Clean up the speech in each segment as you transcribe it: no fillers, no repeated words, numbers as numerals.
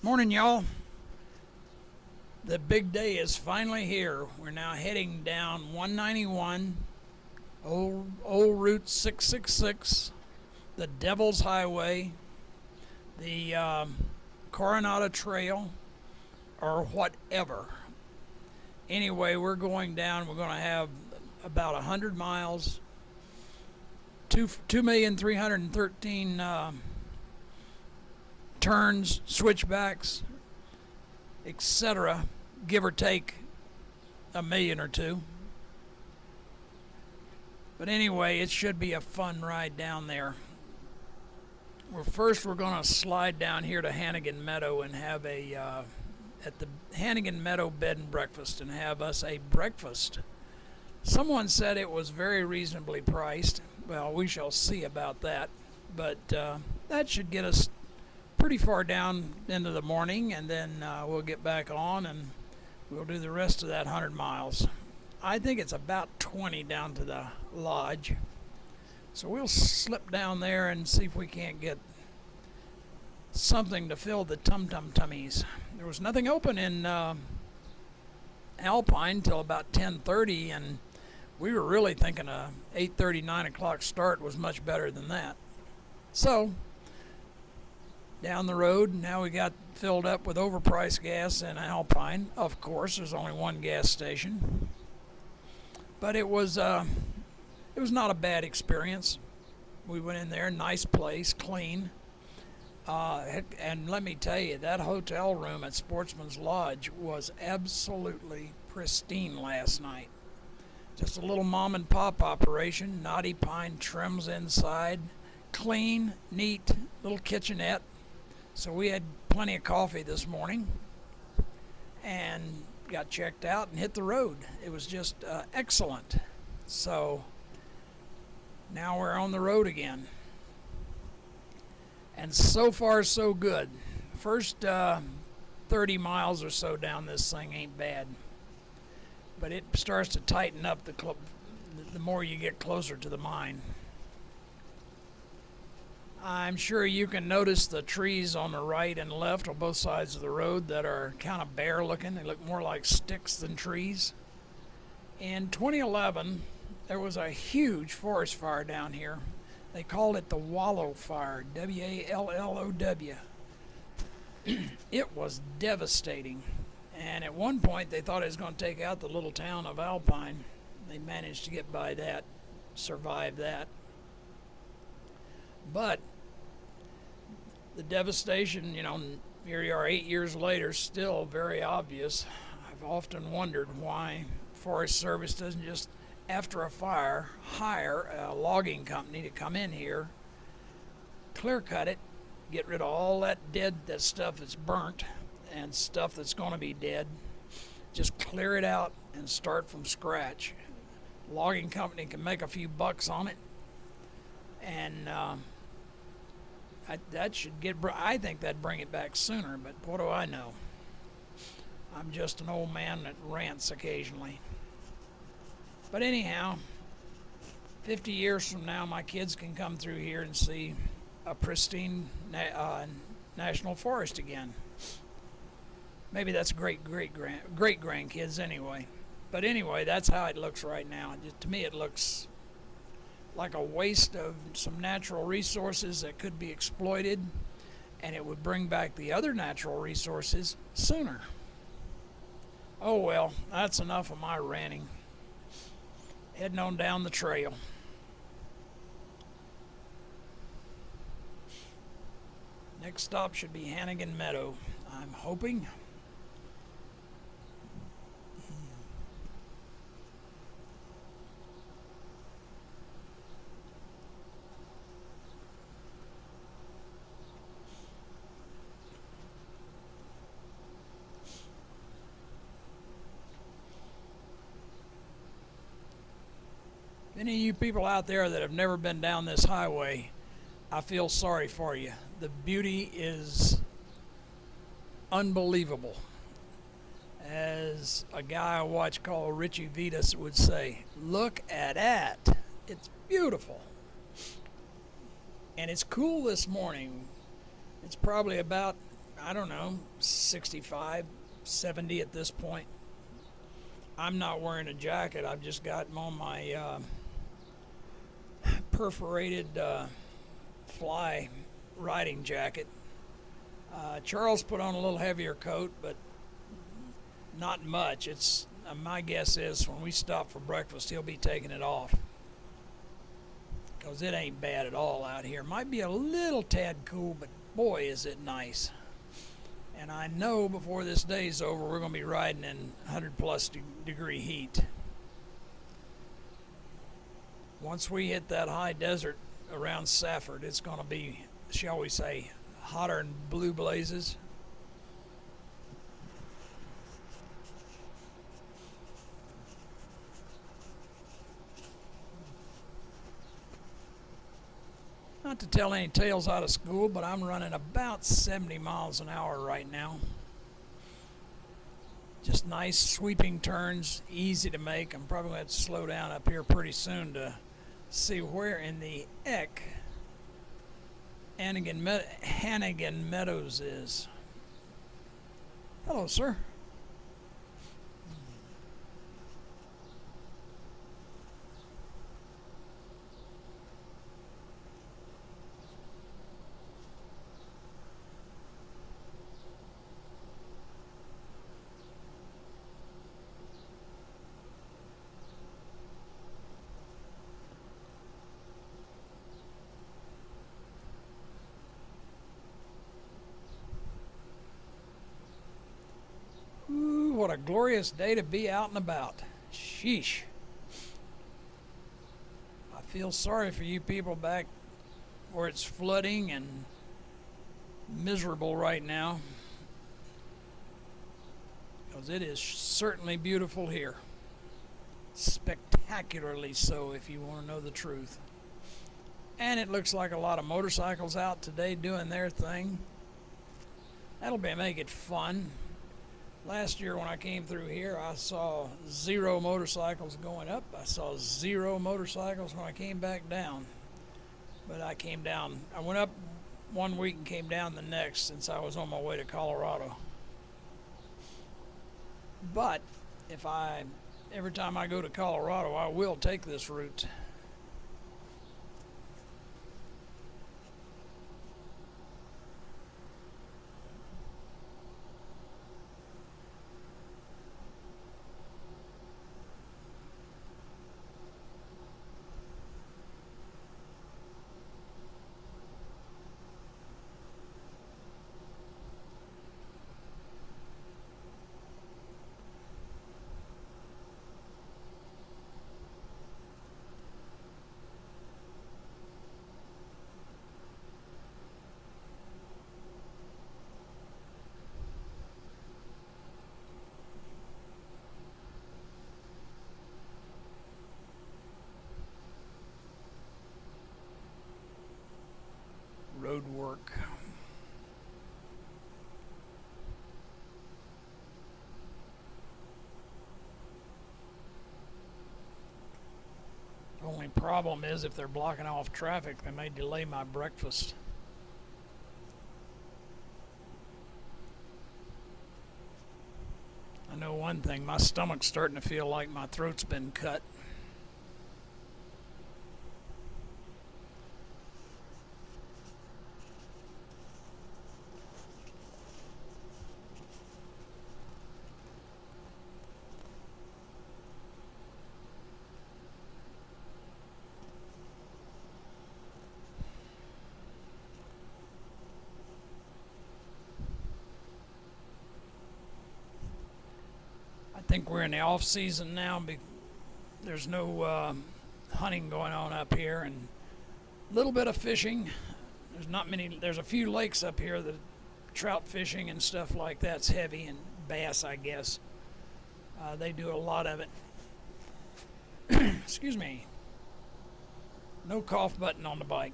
Morning, y'all. The big day is finally here. We're now heading down 191, old Route 666, the Devil's Highway, the Coronado Trail, or whatever. Anyway, we're going down. We're going to have about 100 miles, 2,313,000 turns, switchbacks, etc., give or take a million or two. But anyway, it should be a fun ride down there. We're going to slide down here to Hannigan Meadow and have at the Hannigan Meadow Bed and Breakfast and have us a breakfast. Someone said it was very reasonably priced. Well, we shall see about that. But that should get us pretty far down into the morning, and then we'll get back on and we'll do the rest of that 100 miles. I think it's about 20 down to the lodge. So we'll slip down there and see if we can't get something to fill the tummies. There was nothing open in Alpine till about 10:30, and we were really thinking a 8:30, 9 o'clock start was much better than that. So down the road, now we got filled up with overpriced gas in Alpine. Of course, there's only one gas station, but it was not a bad experience. We went in there, nice place, clean, and let me tell you, that hotel room at Sportsman's Lodge was absolutely pristine last night. Just a little mom and pop operation, knotty pine trims inside, clean, neat little kitchenette. So we had plenty of coffee this morning and got checked out and hit the road. It was just excellent. So now we're on the road again. And so far, so good. First 30 miles or so down this thing ain't bad. But it starts to tighten up the more you get closer to the mine. I'm sure you can notice the trees on the right and left on both sides of the road that are kind of bare looking. They look more like sticks than trees. In 2011, there was a huge forest fire down here. They called it the Wallow Fire, W-A-L-L-O-W. It was devastating. And at one point, they thought it was going to take out the little town of Alpine. They managed to get by that, survive that. But the devastation, here you are 8 years later, still very obvious. I've often wondered why Forest Service doesn't just, after a fire, hire a logging company to come in here, clear cut it, get rid of all that stuff that's burnt and stuff that's going to be dead. Just clear it out and start from scratch. Logging company can make a few bucks on it, and I think that'd bring it back sooner, but what do I know? I'm just an old man that rants occasionally. But anyhow, 50 years from now, my kids can come through here and see a pristine national forest again. Maybe that's great grandkids anyway. But anyway, that's how it looks right now. To me, it looks like a waste of some natural resources that could be exploited, and it would bring back the other natural resources sooner. Oh well, that's enough of my ranting. Heading on down the trail. Next stop should be Hannigan Meadow, I'm hoping. Any of you people out there that have never been down this highway, I feel sorry for you. The beauty is unbelievable. As a guy I watch called Richie Vitas would say, look at that. It's beautiful. And it's cool this morning. It's probably about, I don't know, 65, 70 at this point. I'm not wearing a jacket. I've just got on my perforated fly riding jacket. Charles put on a little heavier coat, but not much. It's my guess is when we stop for breakfast, he'll be taking it off, because it ain't bad at all out here. Might be a little tad cool, but boy, is it nice. And I know before this day's over, we're going to be riding in 100 plus degree heat. Once we hit that high desert around Safford, it's going to be, shall we say, hotter than blue blazes. Not to tell any tales out of school, but I'm running about 70 miles an hour right now. Just nice sweeping turns, easy to make. I'm probably going to have to slow down up here pretty soon to see where in the heck Hannigan Meadows is. Hello, sir. What a glorious day to be out and about. Sheesh. I feel sorry for you people back where it's flooding and miserable right now, because it is certainly beautiful here. Spectacularly so, if you want to know the truth. And it looks like a lot of motorcycles out today doing their thing. That'll make it fun. Last year when I came through here, I saw 0 motorcycles going up. I saw 0 motorcycles when I came back down. But I came down. I went up one week and came down the next, since I was on my way to Colorado. But every time I go to Colorado, I will take this route. Road work. The only problem is if they're blocking off traffic, they may delay my breakfast. I know one thing, my stomach's starting to feel like my throat's been cut. I think we're in the off season now. There's no hunting going on up here, and a little bit of fishing. There's not many. There's a few lakes up here that trout fishing and stuff like that's heavy, and bass, I guess. They do a lot of it. Excuse me. No cough button on the bike.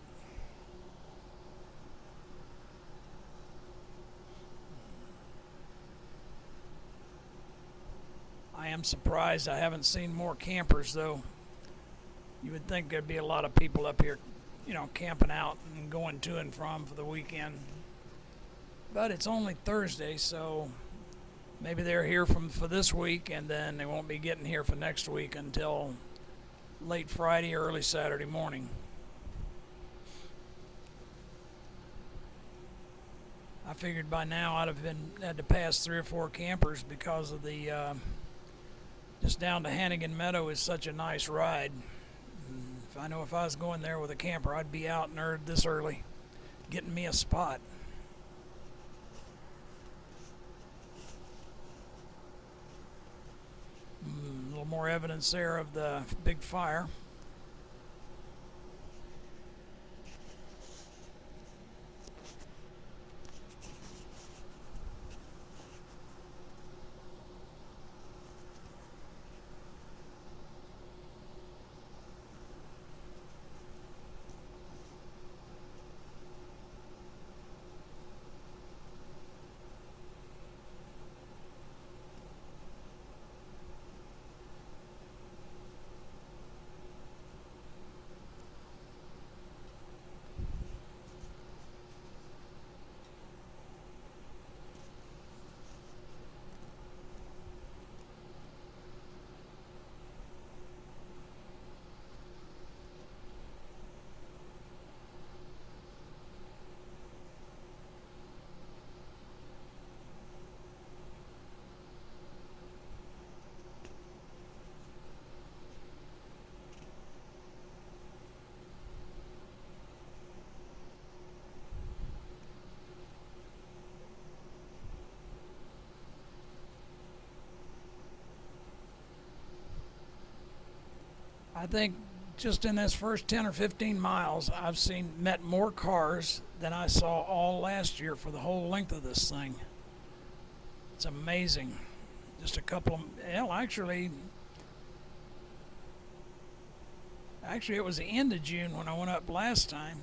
I am surprised I haven't seen more campers, though. You would think there'd be a lot of people up here, camping out and going to and from for the weekend. But it's only Thursday, so maybe they're here for this week, and then they won't be getting here for next week until late Friday, early Saturday morning. I figured by now I'd have had to pass 3 or 4 campers because of the just down to Hannigan Meadow is such a nice ride. If I was going there with a camper, I'd be out and this early, getting me a spot. A little more evidence there of the big fire. I think just in this first 10 or 15 miles, I've met more cars than I saw all last year for the whole length of this thing. It's amazing. Just a couple of, actually it was the end of June when I went up last time.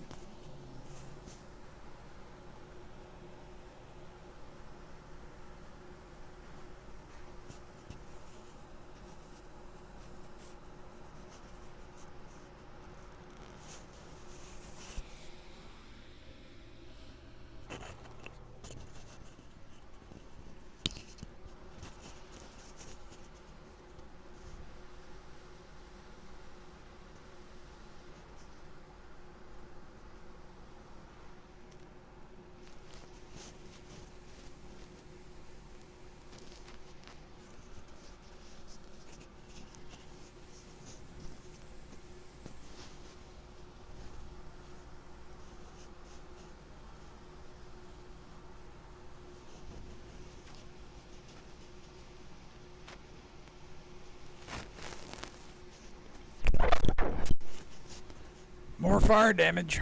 More fire damage.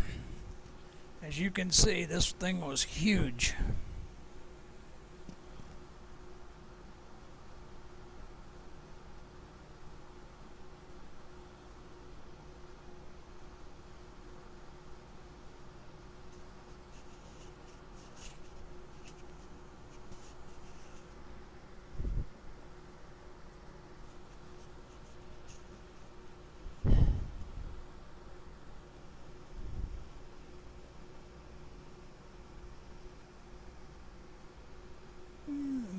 As you can see, this thing was huge.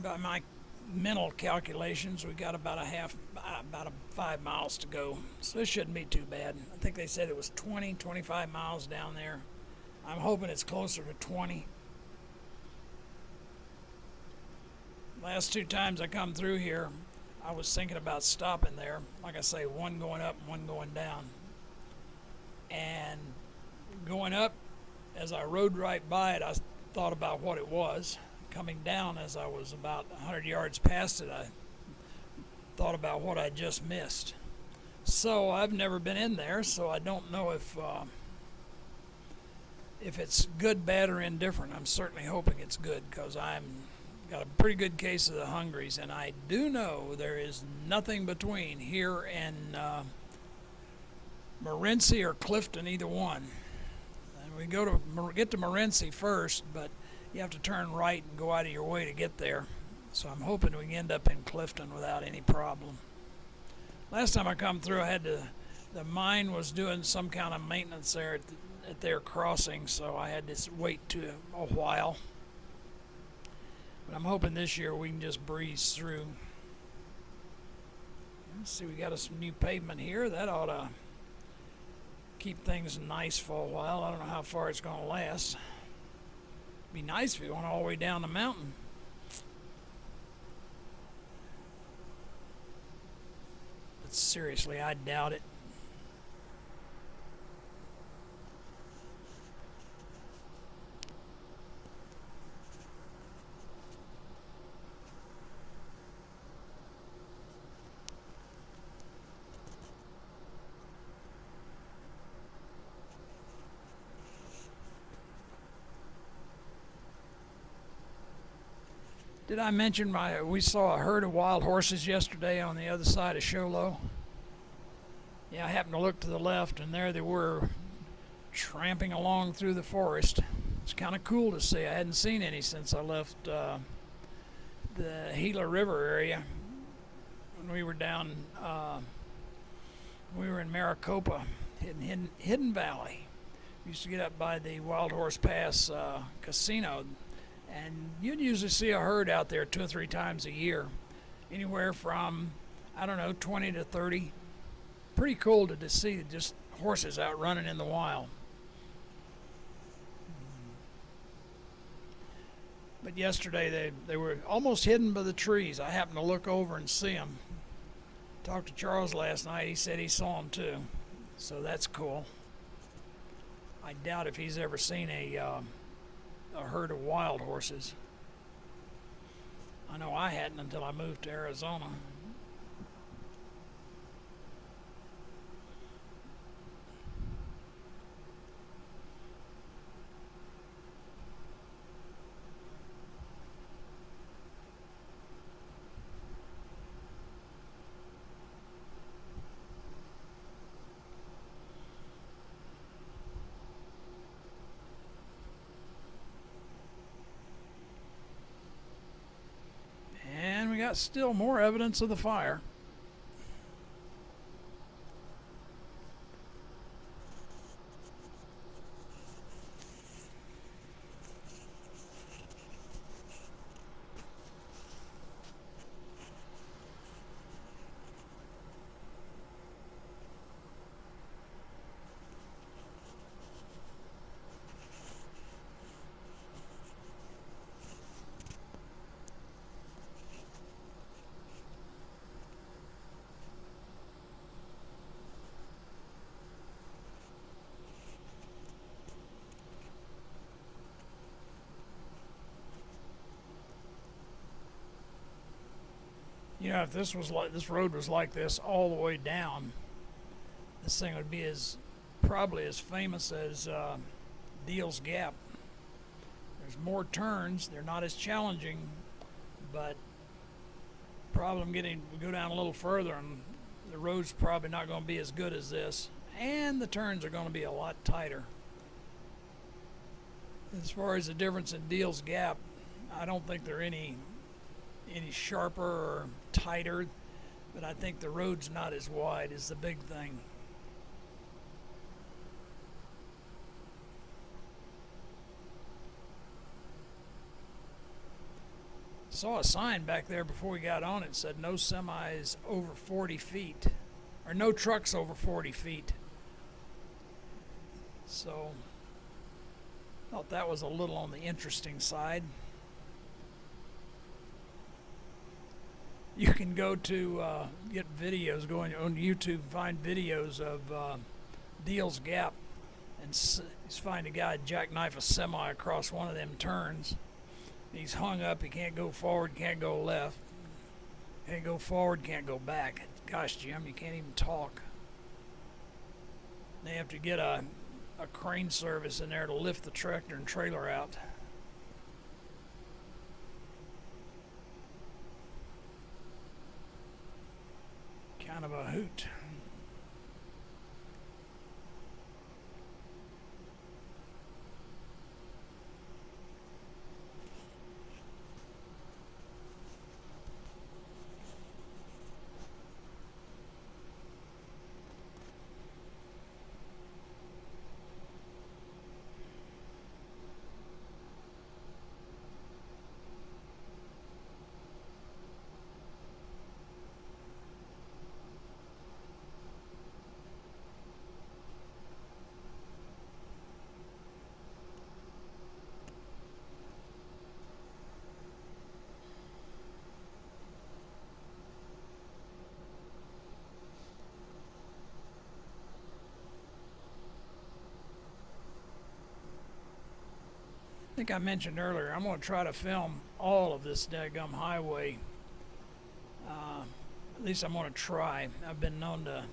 By my mental calculations, we got about 5 miles to go, so this shouldn't be too bad. I think they said it was 25 miles down there. I'm hoping it's closer to 20. Last 2 times I come through here, I was thinking about stopping there. Like I say, one going up and one going down. And going up, as I rode right by it, I thought about what it was. Coming down, as I was about 100 yards past it, I thought about what I just missed. So I've never been in there, so I don't know if it's good, bad, or indifferent. I'm certainly hoping it's good, because I'm got a pretty good case of the hungries, and I do know there is nothing between here and Morenci or Clifton, either one. And we get to Morenci first, but you have to turn right and go out of your way to get there. So I'm hoping we can end up in Clifton without any problem. Last time I come through, the mine was doing some kind of maintenance there at their crossing, so I had to wait a while. But I'm hoping this year we can just breeze through. Let's see, we got some new pavement here. That ought to keep things nice for a while. I don't know how far it's going to last. Be nice if we went all the way down the mountain. But seriously, I doubt it. Did I mention we saw a herd of wild horses yesterday on the other side of Show Low? Yeah, I happened to look to the left, and there they were, tramping along through the forest. It's kind of cool to see. I hadn't seen any since I left the Gila River area when we were down. We were in Maricopa, Hidden Valley. We used to get up by the Wild Horse Pass casino. And you'd usually see a herd out there 2 or 3 times a year, anywhere from, 20 to 30. Pretty cool to see just horses out running in the wild. But yesterday they were almost hidden by the trees. I happened to look over and see them. Talked to Charles last night. He said he saw them too. So that's cool. I doubt if he's ever seen a herd of wild horses. I know I hadn't until I moved to Arizona. Got still more evidence of the fire. If this road was like this all the way down, this thing would be probably as famous as Deal's Gap. There's more turns. They're not as challenging, but problem we go down a little further, and the road's probably not going to be as good as this, and the turns are going to be a lot tighter. As far as the difference in Deal's Gap, I don't think they're any sharper or tighter, but I think the road's not as wide is the big thing. Saw a sign back there before we got on it, said no semis over 40 feet, or no trucks over 40 feet. So thought that was a little on the interesting side. You can go to get videos going on YouTube, find videos of Deal's Gap, and find a guy jackknife a semi across one of them turns. He's hung up. He can't go forward, can't go left, can't go forward, can't go back. Gosh, Jim, you can't even talk. They have to get a crane service in there to lift the tractor and trailer out. Kind of a hoot. I think I mentioned earlier, I'm going to try to film all of this daggum highway. At least I'm going to try. I've been known to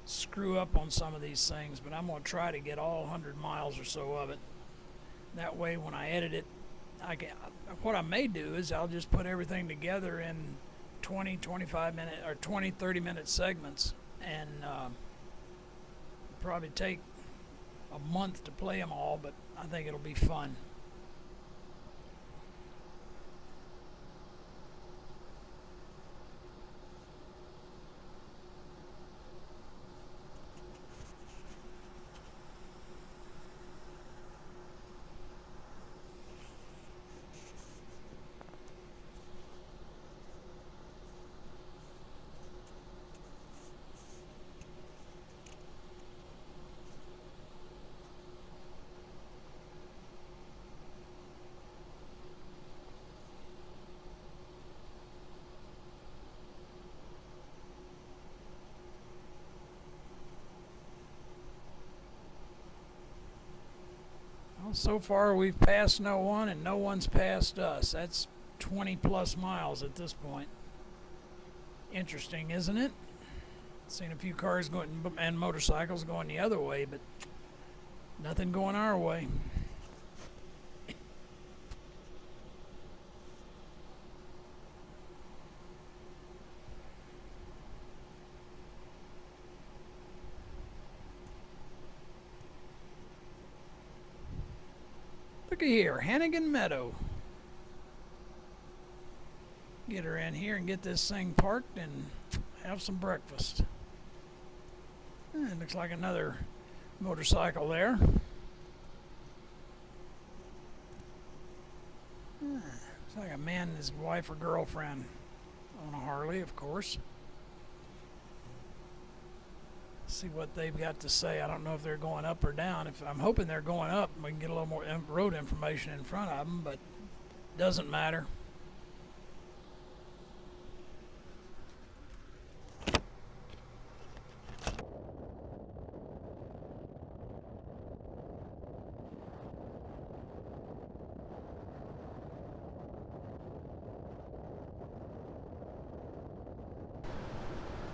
screw up on some of these things, but I'm going to try to get all 100 miles or so of it. That way, when I edit it, what I may do is I'll just put everything together in 20, 25 minute or 20, 30 minute segments, and probably take a month to play them all, but I think it'll be fun. Well, so far we've passed no one and no one's passed us. That's 20 plus miles at this point. Interesting, isn't it? Seen a few cars going and motorcycles going the other way, but nothing going our way. Look at here, Hannigan Meadow. Get her in here and get this thing parked and have some breakfast. Looks like another motorcycle there. Looks like a man and his wife or girlfriend on a Harley, of course. See what they've got to say. I don't know if they're going up or down. I'm hoping they're going up, we can get a little more road information in front of them, but doesn't matter.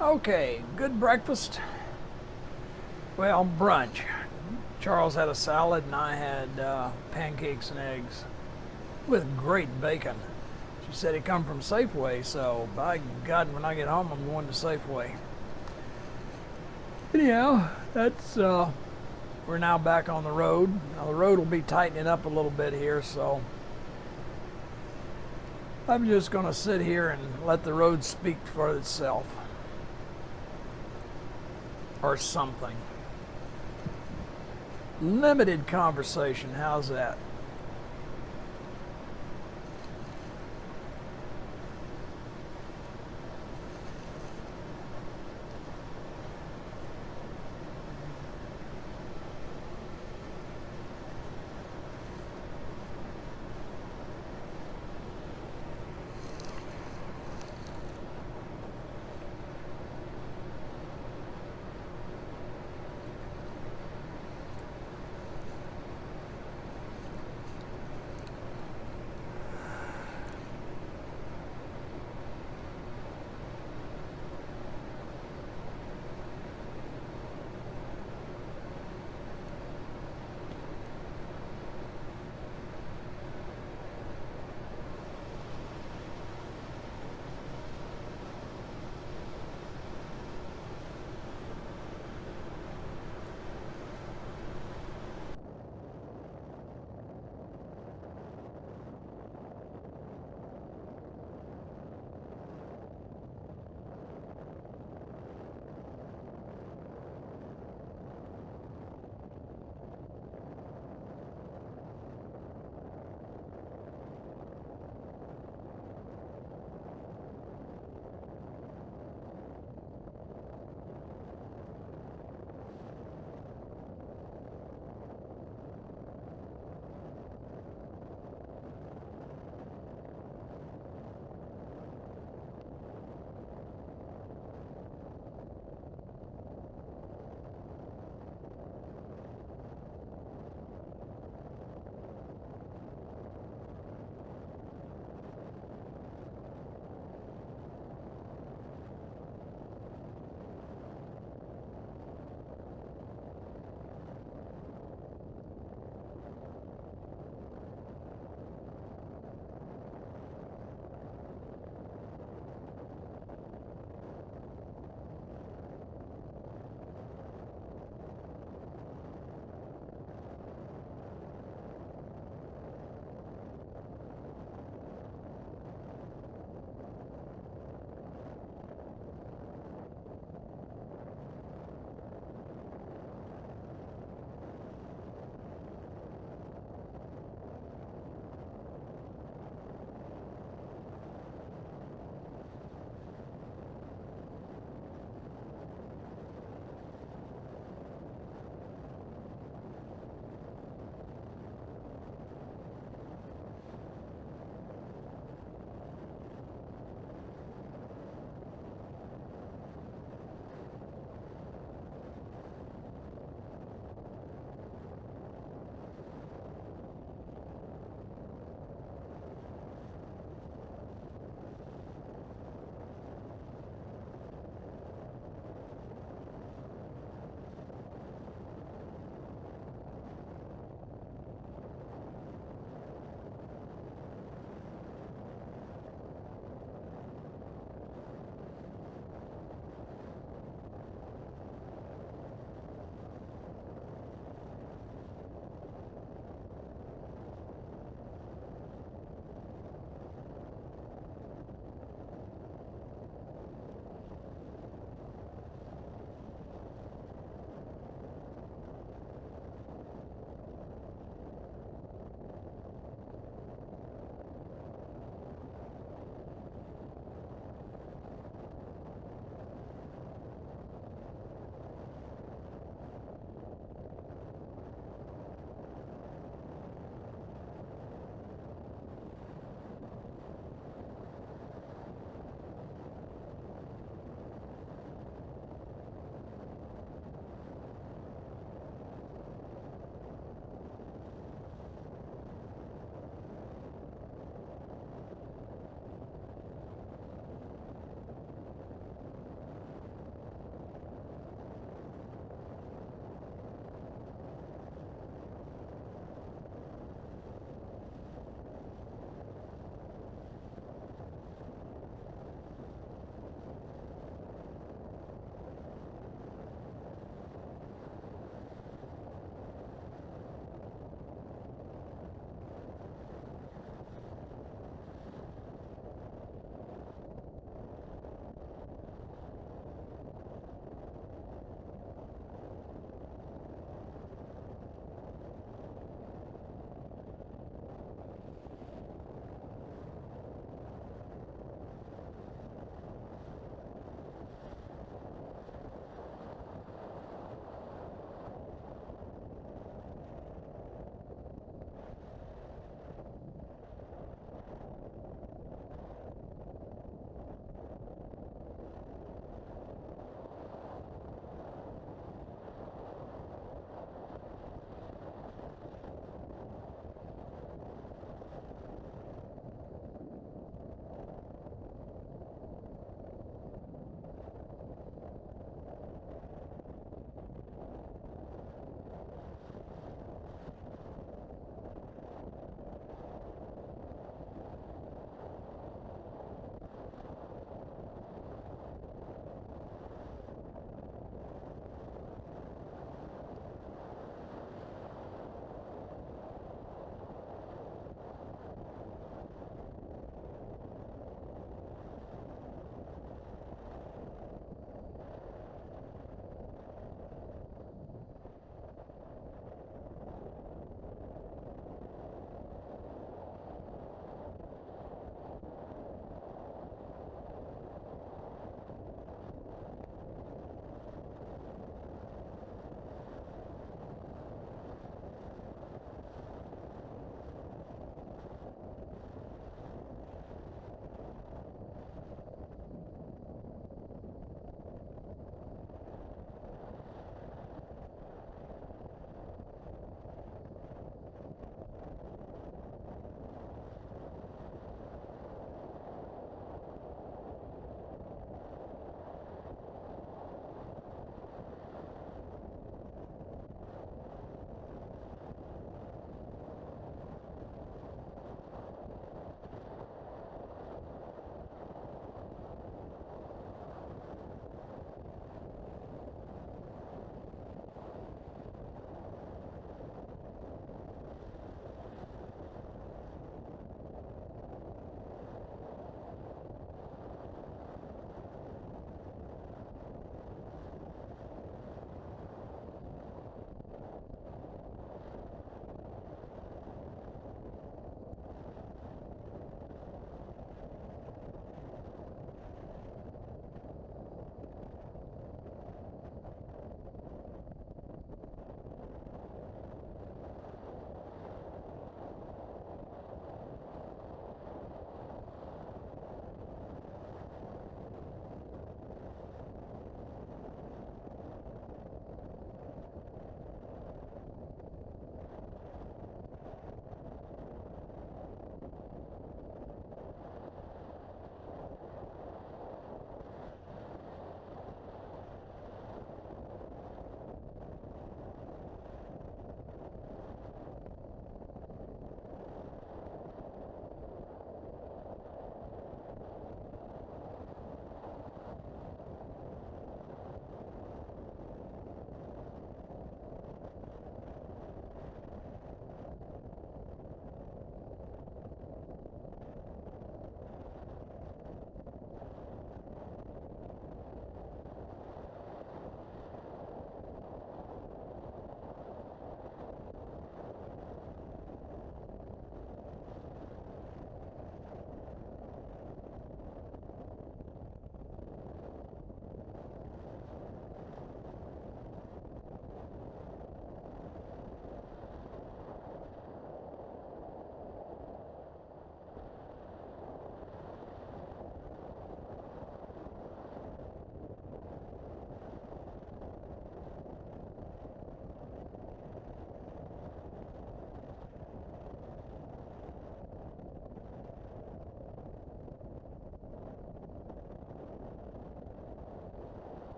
Okay, good breakfast. Well, brunch. Charles had a salad and I had pancakes and eggs with great bacon. She said it come from Safeway, so by God, when I get home, I'm going to Safeway. Anyhow, that's we're now back on the road. Now the road will be tightening up a little bit here, so I'm just going to sit here and let the road speak for itself. Or something. Limited conversation, how's that?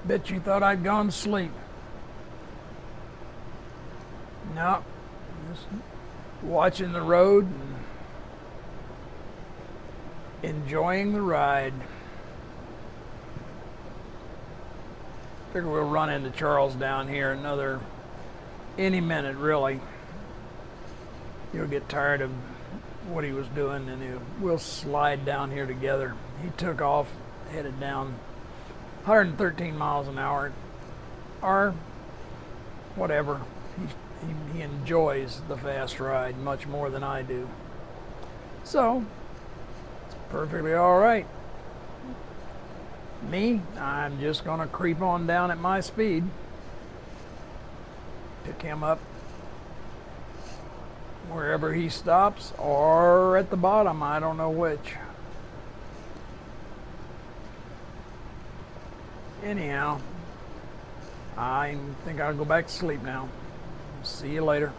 Bet you thought I'd gone to sleep. No, just watching the road and enjoying the ride. Figure we'll run into Charles down here any minute, really. He'll get tired of what he was doing, and we'll slide down here together. He took off, headed down 113 miles an hour, or whatever. He enjoys the fast ride much more than I do. So, it's perfectly all right. Me, I'm just going to creep on down at my speed. Pick him up wherever he stops, or at the bottom, I don't know which. Anyhow, I think I'll go back to sleep now. See you later.